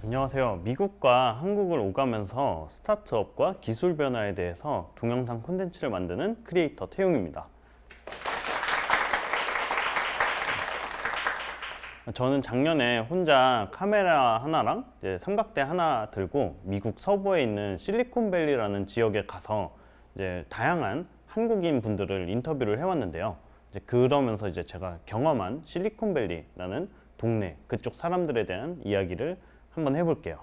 안녕하세요. 미국과 한국을 오가면서 스타트업과 기술 변화에 대해서 동영상 콘텐츠를 만드는 크리에이터 태용입니다. 저는 작년에 혼자 카메라 하나랑 이제 삼각대 하나 들고 미국 서부에 있는 실리콘밸리라는 지역에 가서 이제 다양한 한국인 분들을 인터뷰를 해왔는데요. 그러면서 이제 제가 경험한 실리콘밸리라는 동네, 그쪽 사람들에 대한 이야기를 한번 해볼게요.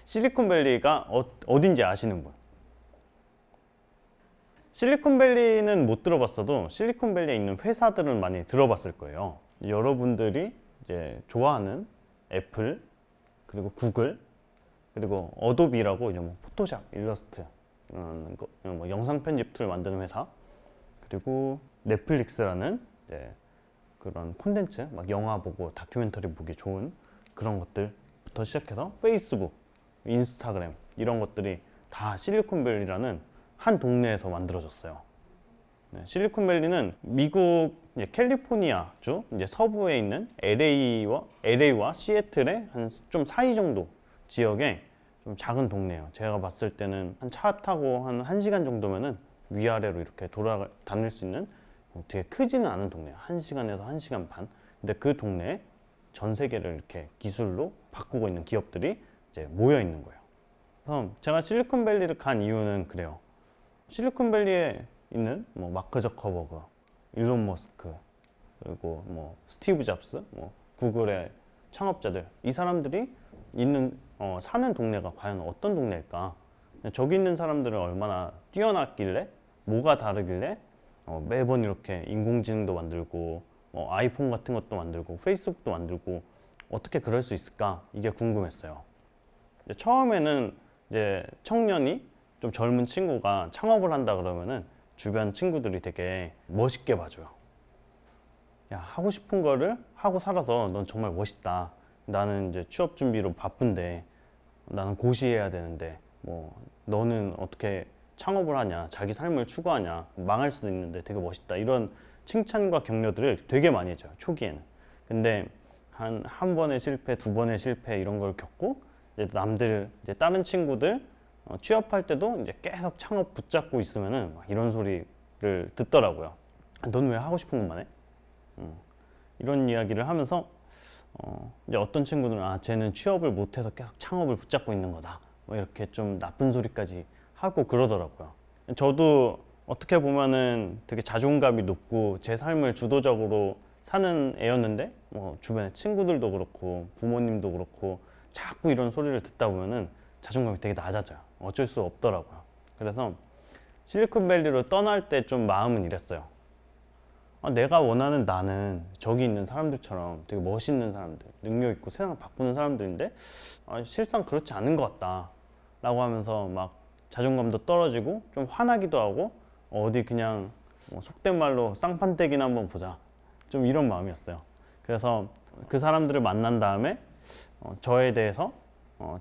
실리콘밸리가 어딘지 아시는 분? 실리콘밸리는 못 들어봤어도 실리콘밸리에 있는 회사들은 많이 들어봤을 거예요. 여러분들이 이제 좋아하는 애플, 그리고 구글, 그리고 어도비라고 이제 뭐 포토샵, 일러스트, 뭐 영상 편집 툴 만드는 회사, 그리고 넷플릭스라는 이제 그런 콘텐츠, 막 영화 보고 다큐멘터리 보기 좋은 그런 것들부터 시작해서 페이스북, 인스타그램 이런 것들이 다 실리콘밸리라는 한 동네에서 만들어졌어요. 실리콘밸리는 미국 이제 캘리포니아주 이제 서부에 있는 LA와 시애틀의 한 좀 사이 정도 지역에 좀 작은 동네예요. 제가 봤을 때는 한 차 타고 한 1시간 정도면은 위아래로 이렇게 돌아다닐 수 있는 되게 크지는 않은 동네예요. 1시간에서 1시간 반. 근데 그 동네에 전 세계를 이렇게 기술로 바꾸고 있는 기업들이 이제 모여 있는 거예요. 그래서 제가 실리콘밸리를 간 이유는 그래요. 실리콘밸리에 있는 뭐 마크 저커버그, 일론 머스크, 그리고 뭐 스티브 잡스, 뭐 구글의 창업자들, 이 사람들이 있는 사는 동네가 과연 어떤 동네일까? 저기 있는 사람들은 얼마나 뛰어났길래, 뭐가 다르길래 매번 이렇게 인공지능도 만들고 아이폰 같은 것도 만들고 페이스북도 만들고 어떻게 그럴 수 있을까? 이게 궁금했어요. 처음에는 이제 청년이 좀 젊은 친구가 창업을 한다 그러면은 주변 친구들이 되게 멋있게 봐줘요. 야, 하고 싶은 거를 하고 살아서 넌 정말 멋있다. 나는 이제 취업 준비로 바쁜데, 나는 고시해야 되는데, 뭐 너는 어떻게 창업을 하냐, 자기 삶을 추구하냐, 망할 수도 있는데 되게 멋있다. 이런 칭찬과 격려들을 되게 많이 해줘요, 초기에는. 근데 한 번의 실패, 두 번의 실패 이런 걸 겪고 이제 남들, 이제 다른 친구들 취업할 때도 이제 계속 창업 붙잡고 있으면은 막 이런 소리를 듣더라고요. 넌 왜 하고 싶은 것만 해? 이런 이야기를 하면서 이제 어떤 친구들은 쟤는 취업을 못해서 계속 창업을 붙잡고 있는 거다. 뭐 이렇게 좀 나쁜 소리까지 하고 그러더라고요. 저도 어떻게 보면은 되게 자존감이 높고 제 삶을 주도적으로 사는 애였는데 뭐 주변에 친구들도 그렇고 부모님도 그렇고 자꾸 이런 소리를 듣다 보면은 자존감이 되게 낮아져요. 어쩔 수 없더라고요. 그래서 실리콘밸리로 떠날 때 좀 마음은 이랬어요. 내가 원하는 나는 저기 있는 사람들처럼 되게 멋있는 사람들, 능력 있고 세상을 바꾸는 사람들인데 실상 그렇지 않은 것 같다 라고 하면서 막 자존감도 떨어지고 좀 화나기도 하고 어디 그냥 속된 말로 쌍판떼기나 한번 보자, 좀 이런 마음이었어요. 그래서 그 사람들을 만난 다음에 저에 대해서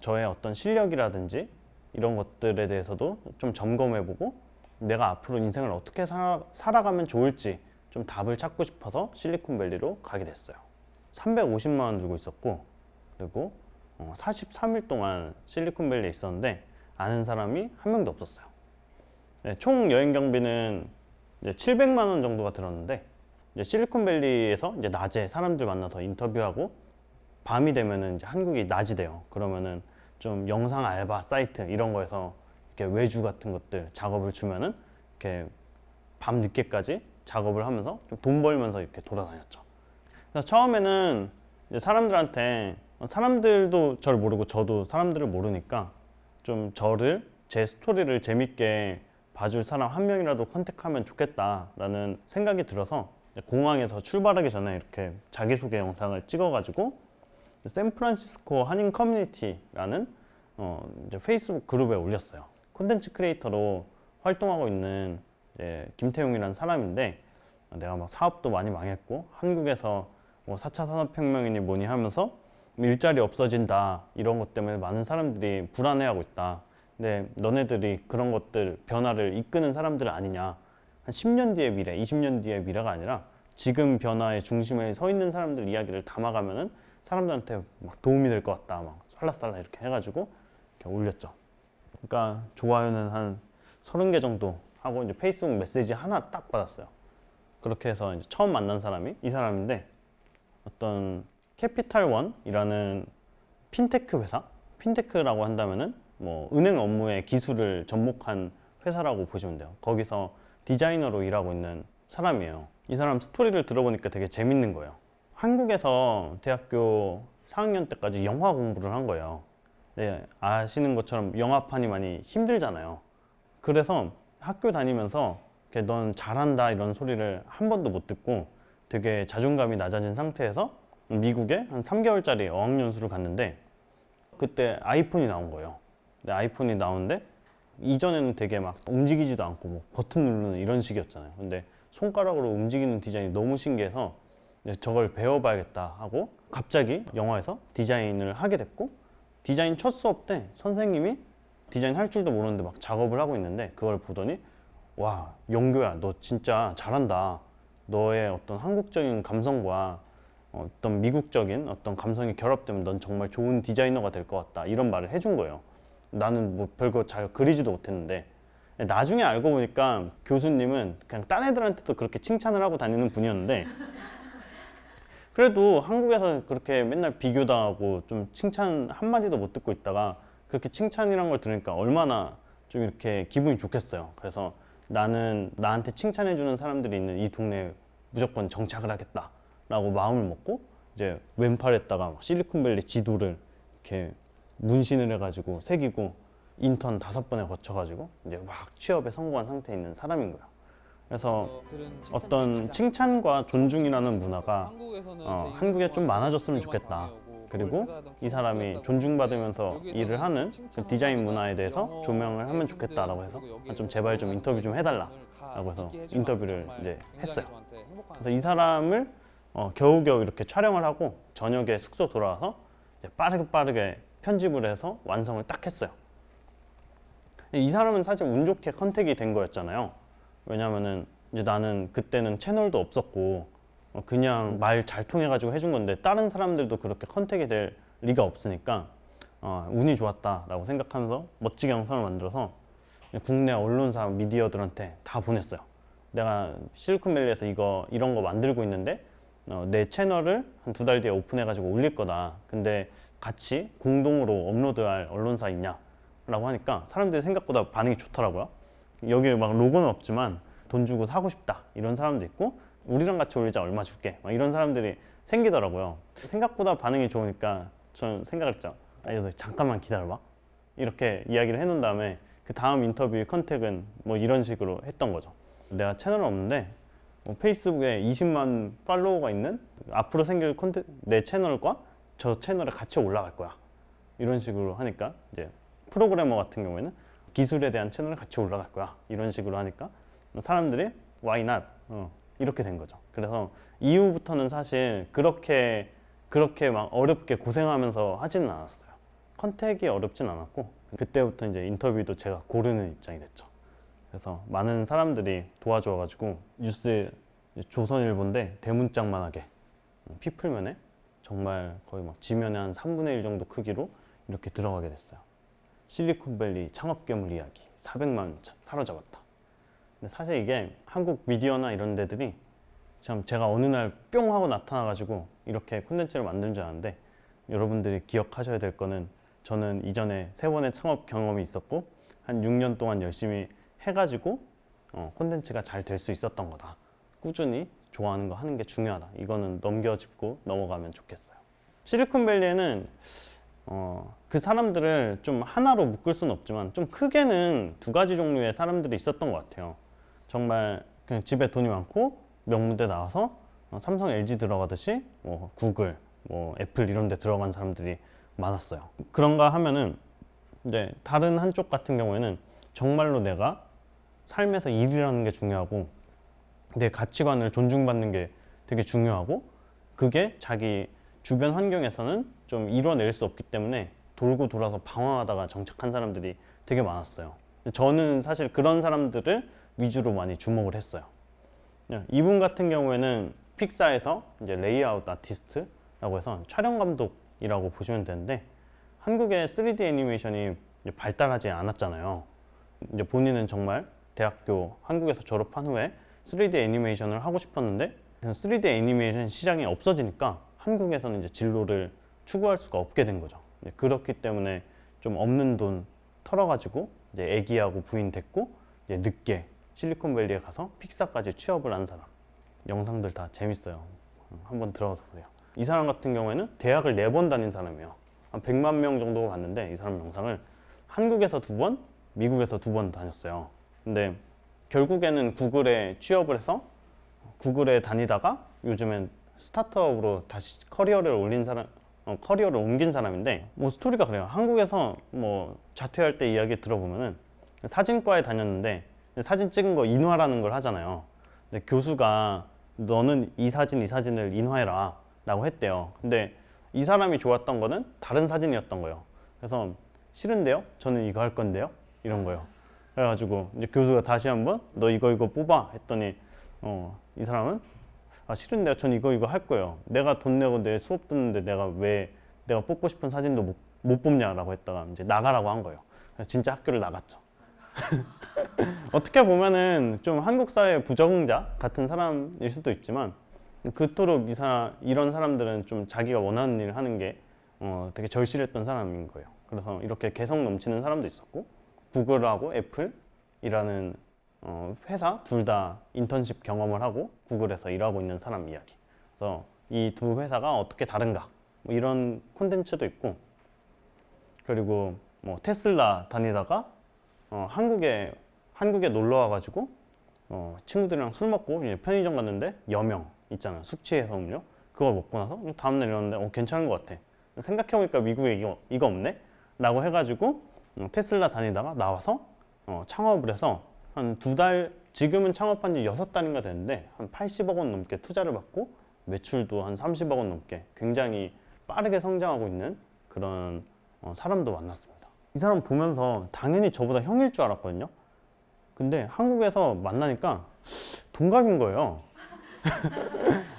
저의 어떤 실력이라든지 이런 것들에 대해서도 좀 점검해보고 내가 앞으로 인생을 어떻게 살아가면 좋을지 좀 답을 찾고 싶어서 실리콘밸리로 가게 됐어요. 350만 원 들고 있었고, 그리고 43일 동안 실리콘밸리에 있었는데 아는 사람이 한 명도 없었어요. 네, 총 여행 경비는 이제 700만 원 정도가 들었는데, 이제 실리콘밸리에서 이제 낮에 사람들 만나서 인터뷰하고 밤이 되면은 이제 한국이 낮이 돼요. 그러면은 좀 영상 알바 사이트 이런 거에서 이렇게 외주 같은 것들 작업을 주면은 이렇게 밤 늦게까지 작업을 하면서 좀 돈 벌면서 이렇게 돌아다녔죠. 그래서 처음에는 이제 사람들한테, 사람들도 저를 모르고 저도 사람들을 모르니까 좀 저를, 제 스토리를 재밌게 봐줄 사람 한 명이라도 컨택하면 좋겠다라는 생각이 들어서 공항에서 출발하기 전에 이렇게 자기소개 영상을 찍어가지고 샌프란시스코 한인 커뮤니티라는 이제 페이스북 그룹에 올렸어요. 콘텐츠 크리에이터로 활동하고 있는 김태용이라는 사람인데, 내가 막 사업도 많이 망했고 한국에서 뭐 4차 산업혁명이니 뭐니 하면서 일자리 없어진다 이런 것 때문에 많은 사람들이 불안해하고 있다. 근데 너네들이 그런 것들 변화를 이끄는 사람들 아니냐, 한 10년 뒤의 미래, 20년 뒤의 미래가 아니라 지금 변화의 중심에 서 있는 사람들 이야기를 담아가면은 사람들한테 막 도움이 될 것 같다, 막 팔라스달라 이렇게 해가지고 이렇게 올렸죠. 그러니까 좋아요는 한 30개 정도 하고 이제 페이스북 메시지 하나 딱 받았어요. 그렇게 해서 이제 처음 만난 사람이 이 사람인데, 어떤 캐피탈원이라는 핀테크 회사, 핀테크라고 한다면은 뭐 은행 업무의 기술을 접목한 회사라고 보시면 돼요. 거기서 디자이너로 일하고 있는 사람이에요. 이 사람 스토리를 들어보니까 되게 재밌는 거예요. 한국에서 대학교 4학년 때까지 영화 공부를 한 거예요. 네, 아시는 것처럼 영화판이 많이 힘들잖아요. 그래서 학교 다니면서 넌 잘한다 이런 소리를 한 번도 못 듣고 되게 자존감이 낮아진 상태에서 미국에 한 3개월짜리 어학연수를 갔는데, 그때 아이폰이 나온 거예요. 근데 아이폰이 나오는데 이전에는 되게 막 움직이지도 않고 뭐 버튼 누르는 이런 식이었잖아요. 근데 손가락으로 움직이는 디자인이 너무 신기해서 저걸 배워봐야겠다 하고 갑자기 영화에서 디자인을 하게 됐고, 디자인 첫 수업 때 선생님이 디자인 할 줄도 모르는데 막 작업을 하고 있는데 그걸 보더니, 와, 영교야, 너 진짜 잘한다. 너의 어떤 한국적인 감성과 어떤 미국적인 어떤 감성이 결합되면 넌 정말 좋은 디자이너가 될 것 같다, 이런 말을 해준 거예요. 나는 뭐 별거 잘 그리지도 못했는데, 나중에 알고 보니까 교수님은 그냥 딴 애들한테도 그렇게 칭찬을 하고 다니는 분이었는데, 그래도 한국에서 그렇게 맨날 비교당하고 좀 칭찬 한마디도 못 듣고 있다가 그렇게 칭찬이란 걸 들으니까 얼마나 좀 이렇게 기분이 좋겠어요. 그래서 나는 나한테 칭찬해주는 사람들이 있는 이 동네에 무조건 정착을 하겠다 라고 마음을 먹고, 이제 왼팔에다가 막 실리콘밸리 지도를 이렇게 문신을 해가지고 새기고 인턴 5번에 거쳐가지고 이제 막 취업에 성공한 상태에 있는 사람인 거예요. 그래서 어떤 칭찬과 존중이라는 문화가 한국에 좀 많아졌으면 좋겠다. 그리고 이 사람이 존중받으면서 일을 하는 그 디자인 문화에 대해서 조명을 하면 좋겠다라고 해서 좀 제발 좀 인터뷰 좀 해달라라고 해서 인터뷰를 이제 했어요. 그래서 이 사람을 겨우겨우 이렇게 촬영을 하고 저녁에 숙소 돌아와서 빠르게 편집을 해서 완성을 딱 했어요. 이 사람은 사실 운 좋게 컨택이 된 거였잖아요. 왜냐면은 이제 나는 그때는 채널도 없었고 그냥 말 잘 통해가지고 해준 건데, 다른 사람들도 그렇게 컨택이 될 리가 없으니까 운이 좋았다라고 생각하면서 멋지게 영상을 만들어서 국내 언론사 미디어들한테 다 보냈어요. 내가 실리콘밸리에서 이런 거 만들고 있는데 내 채널을 한 2달 뒤에 오픈해가지고 올릴 거다. 근데 같이 공동으로 업로드할 언론사 있냐? 라고 하니까 사람들이 생각보다 반응이 좋더라고요. 여기 막 로고는 없지만 돈 주고 사고 싶다 이런 사람도 있고, 우리랑 같이 올리자 얼마 줄게 막 이런 사람들이 생기더라고요. 생각보다 반응이 좋으니까 저는 생각을 했죠. 잠깐만 기다려봐, 이렇게 이야기를 해놓은 다음에 그 다음 인터뷰 컨택은 뭐 이런 식으로 했던 거죠. 내가 채널은 없는데 페이스북에 20만 팔로워가 있는 앞으로 생길 내 채널과 저 채널에 같이 올라갈 거야, 이런 식으로 하니까, 이제 프로그래머 같은 경우에는 기술에 대한 채널에 같이 올라갈 거야, 이런 식으로 하니까 사람들이 why not? 이렇게 된 거죠. 그래서 이후부터는 사실 그렇게 막 어렵게 고생하면서 하지는 않았어요. 컨택이 어렵진 않았고, 그때부터 이제 인터뷰도 제가 고르는 입장이 됐죠. 그래서 많은 사람들이 도와줘가지고 뉴스, 조선일보인데 대문짝만하게 피플면에 정말 거의 막 지면에 한 3분의 1 정도 크기로 이렇게 들어가게 됐어요. 실리콘밸리 창업 괴물 이야기 400만 사로잡았다. 근데 사실 이게 한국 미디어나 이런 데들이 참 제가 어느 날 뿅 하고 나타나가지고 이렇게 콘텐츠를 만든 줄 아는데, 여러분들이 기억하셔야 될 거는 저는 이전에 3번의 창업 경험이 있었고 한 6년 동안 열심히 해가지고 콘텐츠가 잘 될 수 있었던 거다. 꾸준히 좋아하는 거 하는 게 중요하다. 이거는 넘겨짚고 넘어가면 좋겠어요. 실리콘밸리에는 그 사람들을 좀 하나로 묶을 수는 없지만 좀 크게는 2가지 종류의 사람들이 있었던 것 같아요. 정말 그냥 집에 돈이 많고 명문대 나와서 삼성, LG 들어가듯이 뭐 구글, 뭐 애플 이런 데 들어간 사람들이 많았어요. 그런가 하면은 이제 다른 한쪽 같은 경우에는 정말로 내가 삶에서 일이라는 게 중요하고 내 가치관을 존중받는 게 되게 중요하고, 그게 자기 주변 환경에서는 좀 이뤄낼 수 없기 때문에 돌고 돌아서 방황하다가 정착한 사람들이 되게 많았어요. 저는 사실 그런 사람들을 위주로 많이 주목을 했어요. 이분 같은 경우에는 픽사에서 이제 레이아웃 아티스트라고 해서 촬영 감독이라고 보시면 되는데, 한국의 3D 애니메이션이 이제 발달하지 않았잖아요. 이제 본인은 정말 대학교 한국에서 졸업한 후에 3D 애니메이션을 하고 싶었는데 3D 애니메이션 시장이 없어지니까 한국에서는 이제 진로를 추구할 수가 없게 된 거죠. 그렇기 때문에 좀 없는 돈 털어가지고 이제 애기하고 부인 됐고 이제 늦게 실리콘밸리에 가서 픽사까지 취업을 한 사람. 영상들 다 재밌어요. 한번 들어가서 보세요. 이 사람 같은 경우에는 대학을 4번 다닌 사람이에요. 한 100만 명 정도 봤는데 이 사람 영상을 한국에서 2번, 미국에서 2번 다녔어요. 근데 결국에는 구글에 취업을 해서 구글에 다니다가 요즘엔 스타트업으로 다시 커리어를 옮긴 사람인데 뭐 스토리가 그래요. 한국에서 뭐 자퇴할 때 이야기 들어보면은 사진과에 다녔는데 사진 찍은 거 인화라는 걸 하잖아요. 근데 교수가 너는 이 사진을 인화해라 라고 했대요. 근데 이 사람이 좋았던 거는 다른 사진이었던 거예요. 그래서 싫은데요? 저는 이거 할 건데요? 이런 거예요. 그래가지고 이제 교수가 다시 한번 너 이거 뽑아 했더니 이 사람은 싫은데요? 전 이거 할 거예요. 내가 돈 내고 내 수업 듣는데 내가 뽑고 싶은 사진도 못 뽑냐라고 했다가 이제 나가라고 한 거예요. 그래서 진짜 학교를 나갔죠. 어떻게 보면은 좀 한국 사회 부적응자 같은 사람일 수도 있지만 그토록 이런 사람들은 좀 자기가 원하는 일을 하는 게 되게 절실했던 사람인 거예요. 그래서 이렇게 개성 넘치는 사람도 있었고 구글하고 애플이라는 회사 둘 다 인턴십 경험을 하고 구글에서 일하고 있는 사람 이야기. 그래서 이 두 회사가 어떻게 다른가 뭐 이런 콘텐츠도 있고 그리고 뭐 테슬라 다니다가 한국에 놀러 와가지고 친구들이랑 술 먹고 편의점 갔는데 여명 있잖아요. 숙취해소 음료 그걸 먹고 나서 다음날 일어났는데 괜찮은 것 같아. 생각해보니까 미국에 이거 없네? 라고 해가지고 테슬라 다니다가 나와서 창업을 해서 한 2달 지금은 창업한 지 6달인가 됐는데 한 80억 원 넘게 투자를 받고 매출도 한 30억 원 넘게 굉장히 빠르게 성장하고 있는 그런 사람도 만났습니다. 이 사람 보면서 당연히 저보다 형일 줄 알았거든요. 근데 한국에서 만나니까 동갑인 거예요.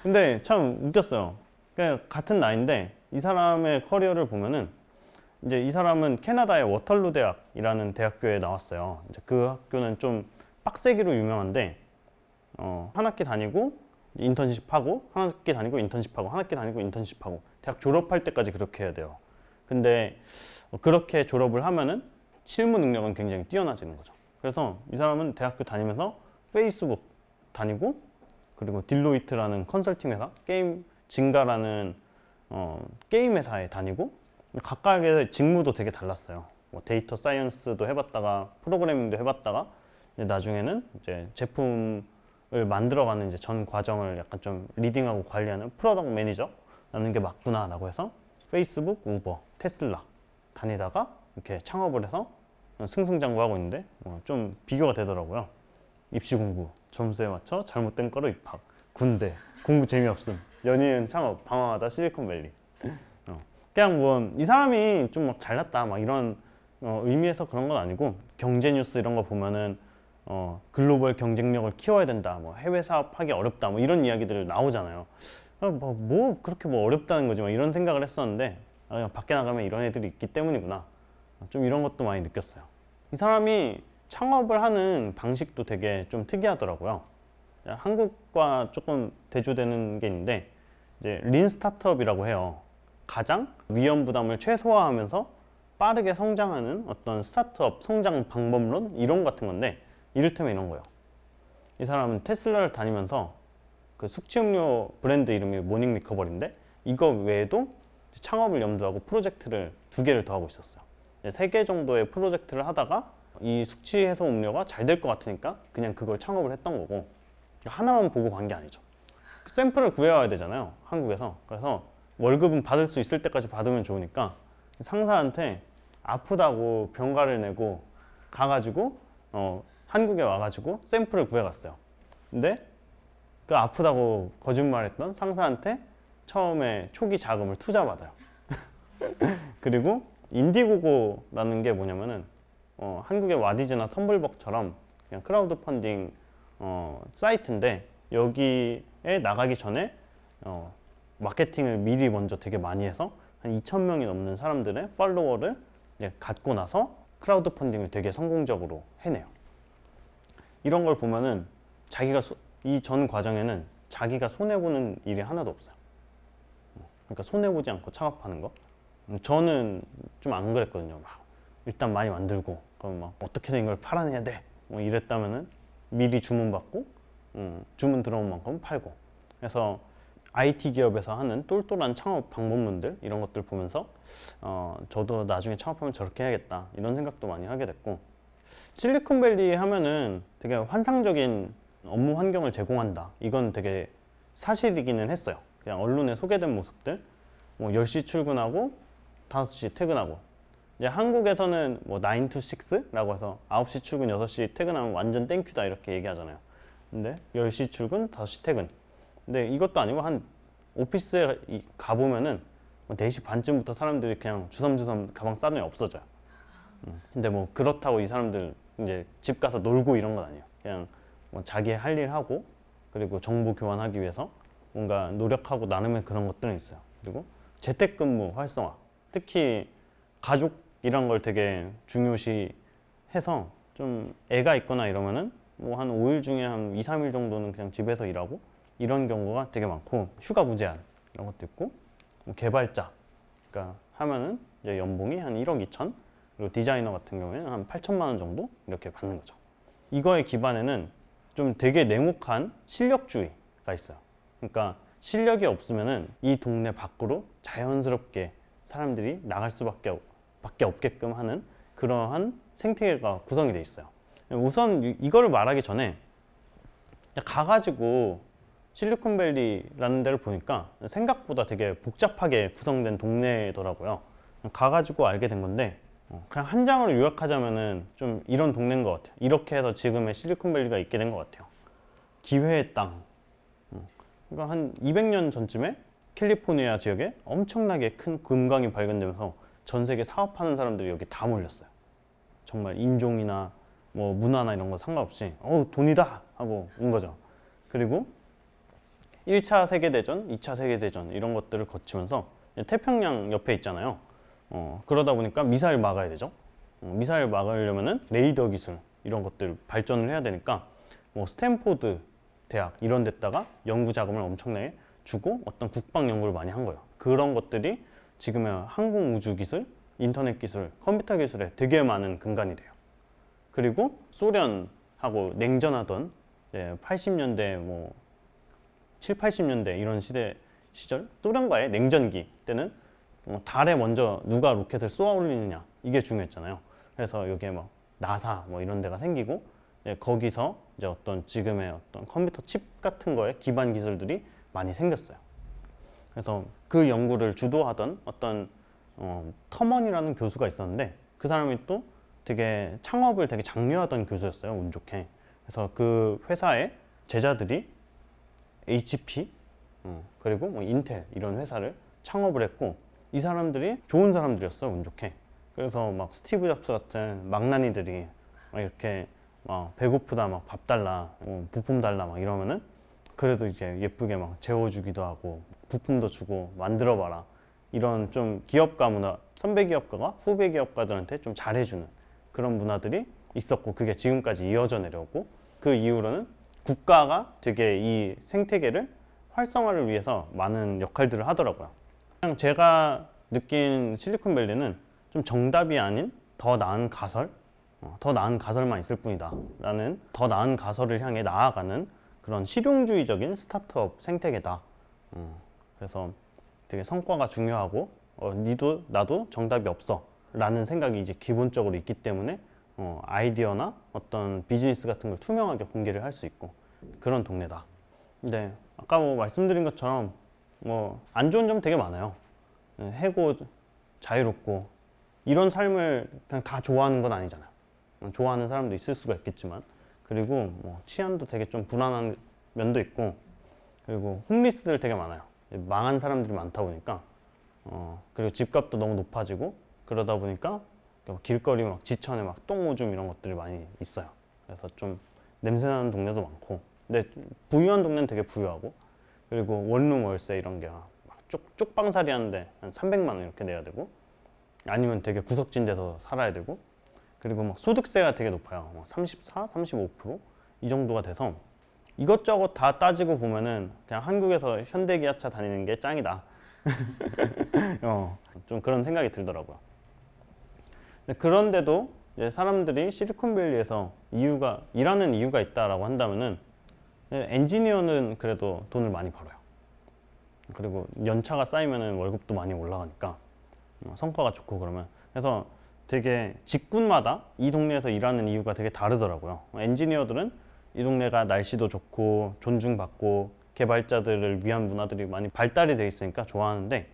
근데 참 웃겼어요. 그냥 같은 나이인데 이 사람의 커리어를 보면은 이제 이 사람은 캐나다의 워털루 대학이라는 대학교에 나왔어요. 이제 그 학교는 좀 빡세기로 유명한데 한 학기 다니고 인턴십하고 한 학기 다니고 인턴십하고 한 학기 다니고 인턴십하고 대학 졸업할 때까지 그렇게 해야 돼요. 근데 그렇게 졸업을 하면은 실무 능력은 굉장히 뛰어나지는 거죠. 그래서 이 사람은 대학교 다니면서 페이스북 다니고 그리고 딜로이트라는 컨설팅 회사, 게임 진가라는 게임 회사에 다니고 각각의 직무도 되게 달랐어요. 뭐 데이터 사이언스도 해봤다가 프로그래밍도 해봤다가 이제 나중에는 이제 제품을 만들어가는 이제 전 과정을 약간 좀 리딩하고 관리하는 프로덕트 매니저라는 게 맞구나라고 해서 페이스북, 우버, 테슬라 다니다가 이렇게 창업을 해서 승승장구하고 있는데 좀 비교가 되더라고요. 입시 공부, 점수에 맞춰 잘못된 거로 입학, 군대, 공부 재미없음, 연이은 창업, 방황하다 실리콘밸리. 그냥 뭐 이 사람이 좀 막 잘났다 막 이런 의미에서 그런 건 아니고 경제 뉴스 이런 거 보면은 글로벌 경쟁력을 키워야 된다, 뭐 해외 사업하기 어렵다, 뭐 이런 이야기들 나오잖아요. 뭐 그렇게 뭐 어렵다는 거지 막 이런 생각을 했었는데 그냥 밖에 나가면 이런 애들이 있기 때문이구나. 좀 이런 것도 많이 느꼈어요. 이 사람이 창업을 하는 방식도 되게 좀 특이하더라고요. 한국과 조금 대조되는 게 있는데 이제 린 스타트업이라고 해요. 가장 위험 부담을 최소화하면서 빠르게 성장하는 어떤 스타트업 성장 방법론 이론 같은 건데 이를테면 이런 거예요. 이 사람은 테슬라를 다니면서 그 숙취음료 브랜드 이름이 모닝 리커버리인데 이거 외에도 창업을 염두하고 프로젝트를 2개를 더 하고 있었어요. 3개 정도의 프로젝트를 하다가 이 숙취 해소 음료가 잘 될 것 같으니까 그냥 그걸 창업을 했던 거고 하나만 보고 간 게 아니죠. 샘플을 구해와야 되잖아요, 한국에서. 그래서 월급은 받을 수 있을 때까지 받으면 좋으니까 상사한테 아프다고 병가를 내고 가가지고 한국에 와가지고 샘플을 구해갔어요. 근데 그 아프다고 거짓말했던 상사한테 처음에 초기 자금을 투자받아요. 그리고 인디고고라는 게 뭐냐면은 한국의 와디즈나 텀블벅처럼 그냥 크라우드 펀딩 사이트인데 여기에 나가기 전에 마케팅을 미리 먼저 되게 많이 해서 한 2,000명이 넘는 사람들의 팔로워를 이제 갖고 나서 크라우드 펀딩을 되게 성공적으로 해내요. 이런 걸 보면은 이 전 과정에는 자기가 손해보는 일이 하나도 없어요. 그러니까 손해보지 않고 창업하는 거. 저는 좀 안 그랬거든요. 막 일단 많이 만들고 그럼 막 어떻게든 이걸 팔아내야 돼. 뭐 이랬다면은 미리 주문받고 주문 들어온 만큼 팔고. 그래서 IT 기업에서 하는 똘똘한 창업 방법론들 이런 것들 보면서 저도 나중에 창업하면 저렇게 해야겠다 이런 생각도 많이 하게 됐고, 실리콘밸리 하면은 되게 환상적인 업무 환경을 제공한다, 이건 되게 사실이기는 했어요. 그냥 언론에 소개된 모습들, 뭐 10시 출근하고 5시 퇴근하고, 이제 한국에서는 뭐 9 to 6라고 해서 9시 출근 6시 퇴근하면 완전 땡큐다 이렇게 얘기하잖아요. 근데 10시 출근 5시 퇴근. 근데 이것도 아니고 한 오피스에 가보면은 뭐 4시 반쯤부터 사람들이 그냥 주섬주섬 가방 싸더니 없어져요. 근데 뭐 그렇다고 이 사람들 이제 집 가서 놀고 이런 건 아니에요. 그냥 뭐 자기 할 일 하고, 그리고 정보 교환하기 위해서 뭔가 노력하고 나누면 그런 것들은 있어요. 그리고 재택근무 활성화, 특히 가족 이런 걸 되게 중요시 해서 좀 애가 있거나 이러면은 뭐 한 5일 중에 한 2, 3일 정도는 그냥 집에서 일하고 이런 경우가 되게 많고, 휴가 무제한 이런 것도 있고, 뭐 개발자 그러니까 하면은 이제 연봉이 한 1억 2천, 그리고 디자이너 같은 경우에는 한 8천만 원 정도 이렇게 받는 거죠. 이거의 기반에는 좀 되게 냉혹한 실력주의가 있어요. 그러니까 실력이 없으면은 이 동네 밖으로 자연스럽게 사람들이 나갈 수밖에 없게끔 하는 그러한 생태계가 구성이 돼 있어요. 우선 이거를 말하기 전에 가가지고 실리콘밸리라는 데를 보니까 생각보다 되게 복잡하게 구성된 동네더라고요. 가가지고 알게 된 건데, 그냥 한 장으로 요약하자면은 좀 이런 동네인 것 같아요. 이렇게 해서 지금의 실리콘밸리가 있게 된 것 같아요. 기회의 땅. 그러니까 한 200년 전쯤에 캘리포니아 지역에 엄청나게 큰 금광이 발견되면서 전 세계 사업하는 사람들이 여기 다 몰렸어요. 정말 인종이나 뭐 문화나 이런 거 상관없이 돈이다 하고 온 거죠. 그리고 1차 세계대전, 2차 세계대전 이런 것들을 거치면서 태평양 옆에 있잖아요. 그러다 보니까 미사일 막아야 되죠. 미사일 막으려면은 레이더 기술 이런 것들 발전을 해야 되니까 뭐 스탠포드 대학 이런 데다가 연구 자금을 엄청나게 주고 어떤 국방 연구를 많이 한 거예요. 그런 것들이 지금의 항공 우주 기술, 인터넷 기술, 컴퓨터 기술에 되게 많은 근간이 돼요. 그리고 소련하고 냉전하던 80년대 뭐 7, 80년대 이런 시절 소련과의 냉전기 때는 달에 먼저 누가 로켓을 쏘아 올리느냐 이게 중요했잖아요. 그래서 여기에 막 나사 뭐 이런 데가 생기고, 거기서 이제 어떤 지금의 어떤 컴퓨터 칩 같은 거에 기반 기술들이 많이 생겼어요. 그래서 그 연구를 주도하던 어떤 터먼이라는 교수가 있었는데, 그 사람이 또 되게 창업을 되게 장려하던 교수였어요, 운 좋게. 그래서 그 회사의 제자들이 HP 그리고 뭐 인텔 이런 회사를 창업을 했고, 이 사람들이 좋은 사람들이었어요, 운 좋게. 그래서 막 스티브 잡스 같은 망나니들이 막 이렇게 막 배고프다 막 밥 달라, 부품 달라 막 이러면은 그래도 이제 예쁘게 막 재워주기도 하고 부품도 주고 만들어봐라, 이런 좀 기업가 문화, 선배 기업가가 후배 기업가들한테 좀 잘해주는 그런 문화들이 있었고, 그게 지금까지 이어져 내려오고, 그 이후로는 국가가 되게 이 생태계를 활성화를 위해서 많은 역할들을 하더라고요. 그냥 제가 느낀 실리콘밸리는 좀 정답이 아닌 더 나은 가설, 더 나은 가설만 있을 뿐이다 라는, 더 나은 가설을 향해 나아가는 그런 실용주의적인 스타트업 생태계다. 그래서 되게 성과가 중요하고 니도 나도 정답이 없어 라는 생각이 이제 기본적으로 있기 때문에 아이디어나 어떤 비즈니스 같은 걸 투명하게 공개를 할 수 있고 그런 동네다. 근데 아까 뭐 말씀드린 것처럼 뭐 안 좋은 점 되게 많아요. 해고, 자유롭고 이런 삶을 그냥 다 좋아하는 건 아니잖아요. 좋아하는 사람도 있을 수가 있겠지만, 그리고 뭐 치안도 되게 좀 불안한 면도 있고, 그리고 홈리스들 되게 많아요. 망한 사람들이 많다 보니까 그리고 집값도 너무 높아지고 그러다 보니까 길거리 막 지천에 막 똥 오줌 이런 것들이 많이 있어요. 그래서 좀 냄새나는 동네도 많고, 근데 부유한 동네는 되게 부유하고, 그리고 원룸 월세 이런 게 막 쪽방살이 하는데 한 300만 원 이렇게 내야 되고, 아니면 되게 구석진 데서 살아야 되고, 그리고 막 소득세가 되게 높아요. 막 34, 35%이 정도가 돼서 이것저것 다 따지고 보면은 그냥 한국에서 현대기아차 다니는 게 짱이다. 좀 그런 생각이 들더라고요. 그런데도 이제 사람들이 실리콘밸리에서 일하는 이유가 있다라고 한다면은, 엔지니어는 그래도 돈을 많이 벌어요. 그리고 연차가 쌓이면은 월급도 많이 올라가니까 성과가 좋고 그러면. 그래서 되게 직군마다 이 동네에서 일하는 이유가 되게 다르더라고요. 엔지니어들은 이 동네가 날씨도 좋고 존중받고 개발자들을 위한 문화들이 많이 발달이 돼 있으니까 좋아하는데,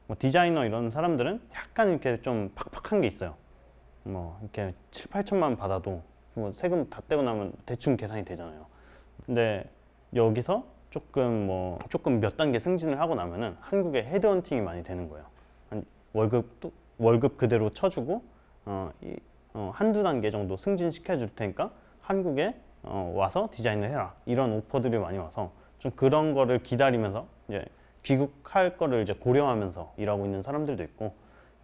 뭐 디자이너 이런 사람들은 약간 이렇게 좀 팍팍한 게 있어요. 뭐 이렇게 7, 8천만 받아도 뭐 세금 다 떼고 나면 대충 계산이 되잖아요. 근데 여기서 조금 몇 단계 승진을 하고 나면은 한국에 헤드헌팅이 많이 되는 거예요. 월급 그대로 쳐주고 한두 단계 정도 승진시켜 줄 테니까 한국에 와서 디자인을 해라, 이런 오퍼들이 많이 와서 좀 그런 거를 기다리면서 이제 귀국할 거를 이제 고려하면서 일하고 있는 사람들도 있고,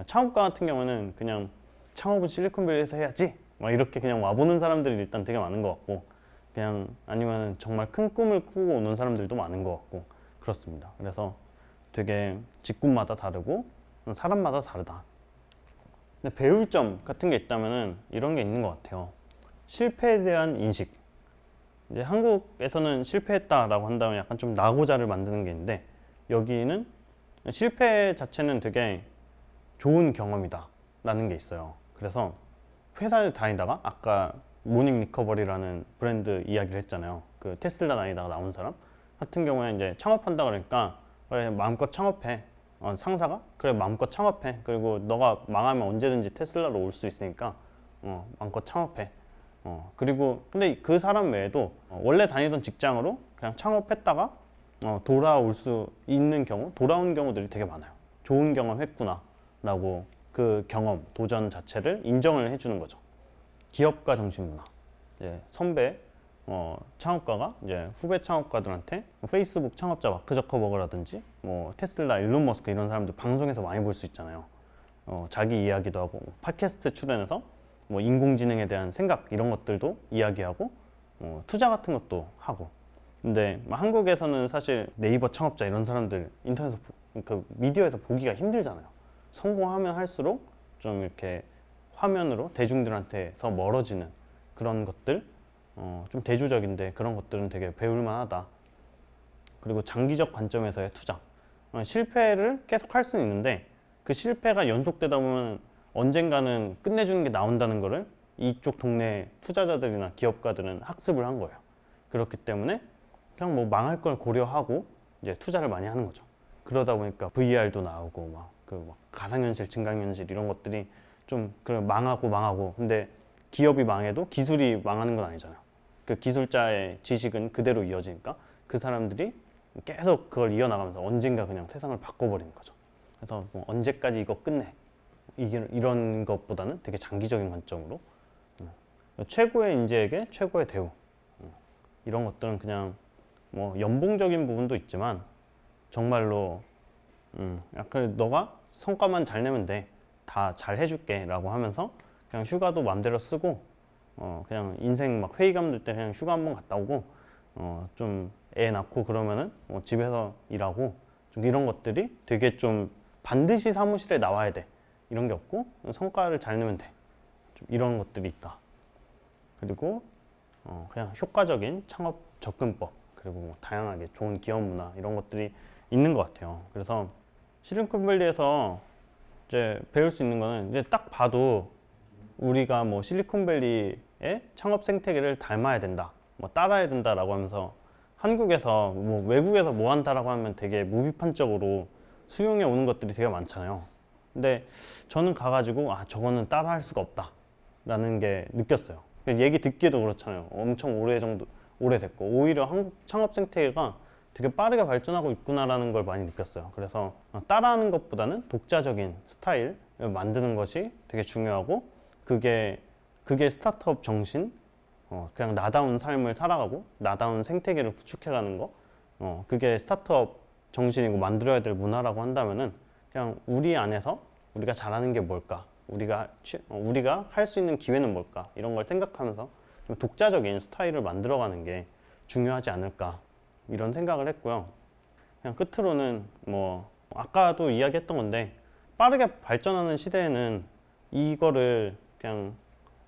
창업가 같은 경우는 그냥 창업은 실리콘밸리에서 해야지 막 이렇게 그냥 와보는 사람들이 일단 되게 많은 것 같고, 그냥 아니면 정말 큰 꿈을 꾸고 오는 사람들도 많은 것 같고 그렇습니다. 그래서 되게 직군마다 다르고 사람마다 다르다. 근데 배울 점 같은 게 있다면은 이런 게 있는 것 같아요. 실패에 대한 인식. 이제 한국에서는 실패했다라고 한다면 약간 좀 나고자를 만드는 게 있는데, 여기는 실패 자체는 되게 좋은 경험이다 라는 게 있어요. 그래서 회사를 다니다가 아까 모닝 리커버리라는 브랜드 이야기를 했잖아요. 그 테슬라 다니다가 나온 사람 같은 경우에 이제 창업한다 그러니까 그래 마음껏 창업해. 상사가 그래 마음껏 창업해. 그리고 너가 망하면 언제든지 테슬라로 올 수 있으니까 마음껏 창업해. 그리고 근데 그 사람 외에도 원래 다니던 직장으로 그냥 창업했다가 돌아올 수 있는 경우, 돌아온 경우들이 되게 많아요. 좋은 경험 했구나 라고 그 경험, 도전 자체를 인정을 해주는 거죠. 기업가 정신 문화. 이제 선배 창업가가 이제 후배 창업가들한테 페이스북 창업자 마크 저커버그라든지 뭐 테슬라, 일론 머스크 이런 사람들 방송에서 많이 볼 수 있잖아요. 자기 이야기도 하고 팟캐스트 출연해서 뭐 인공지능에 대한 생각 이런 것들도 이야기하고 투자 같은 것도 하고. 근데 한국에서는 사실 네이버 창업자 이런 사람들 인터넷에서 그 미디어에서 보기가 힘들잖아요. 성공하면 할수록 좀 이렇게 화면으로 대중들한테서 멀어지는 그런 것들, 좀 대조적인데 그런 것들은 되게 배울만 하다. 그리고 장기적 관점에서의 투자. 실패를 계속 할 수는 있는데 그 실패가 연속되다 보면 언젠가는 끝내주는 게 나온다는 거를 이쪽 동네 투자자들이나 기업가들은 학습을 한 거예요. 그렇기 때문에 그냥 뭐 망할 걸 고려하고 이제 투자를 많이 하는 거죠. 그러다 보니까 VR도 나오고 막 가상현실, 증강현실 이런 것들이 좀 망하고 근데 기업이 망해도 기술이 망하는 건 아니잖아요. 그 기술자의 지식은 그대로 이어지니까 그 사람들이 계속 그걸 이어나가면서 언젠가 그냥 세상을 바꿔버리는 거죠. 그래서 뭐 언제까지 이거 끝내 이런 것보다는 되게 장기적인 관점으로 최고의 인재에게 최고의 대우, 이런 것들은 그냥 뭐 연봉적인 부분도 있지만 정말로 약간 너가 성과만 잘 내면 돼, 다 잘 해줄게 라고 하면서 그냥 휴가도 맘대로 쓰고 그냥 인생 막 회의감 들 때 그냥 휴가 한번 갔다 오고 좀 애 낳고 그러면은 집에서 일하고, 좀 이런 것들이 되게 좀 반드시 사무실에 나와야 돼 이런 게 없고 성과를 잘 내면 돼, 좀 이런 것들이 있다. 그리고 그냥 효과적인 창업 접근법, 그리고 뭐 다양하게 좋은 기업 문화 이런 것들이 있는 것 같아요. 그래서 실리콘밸리에서 이제 배울 수 있는 거는 이제 딱 봐도 우리가 뭐 실리콘밸리의 창업 생태계를 닮아야 된다, 뭐 따라야 된다라고 하면서 한국에서 뭐 외국에서 뭐 한다라고 하면 되게 무비판적으로 수용해 오는 것들이 되게 많잖아요. 근데 저는 가가지고 저거는 따라할 수가 없다라는 게 느꼈어요. 얘기 듣기도 그렇잖아요. 엄청 오래됐고 오히려 한국 창업 생태계가 되게 빠르게 발전하고 있구나라는 걸 많이 느꼈어요. 그래서 따라하는 것보다는 독자적인 스타일을 만드는 것이 되게 중요하고, 그게 스타트업 정신, 그냥 나다운 삶을 살아가고 나다운 생태계를 구축해가는 거, 그게 스타트업 정신이고 만들어야 될 문화라고 한다면은 그냥 우리 안에서 우리가 잘하는 게 뭘까? 우리가 할 수 있는 기회는 뭘까? 이런 걸 생각하면서 좀 독자적인 스타일을 만들어가는 게 중요하지 않을까 이런 생각을 했고요. 그냥 끝으로는 뭐 아까도 이야기했던 건데 빠르게 발전하는 시대에는 이거를 그냥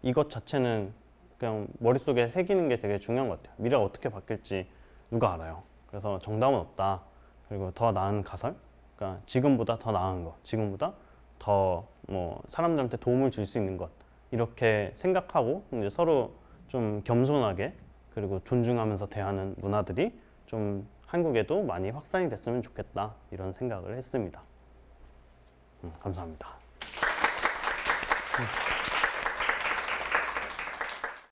이것 자체는 그냥 머릿속에 새기는 게 되게 중요한 것 같아요. 미래가 어떻게 바뀔지 누가 알아요. 그래서 정답은 없다. 그리고 더 나은 가설, 그러니까 지금보다 더 나은 것, 지금보다 더 뭐 사람들한테 도움을 줄 수 있는 것, 이렇게 생각하고 이제 서로 좀 겸손하게 그리고 존중하면서 대하는 문화들이 좀 한국에도 많이 확산이 됐으면 좋겠다 이런 생각을 했습니다. 감사합니다.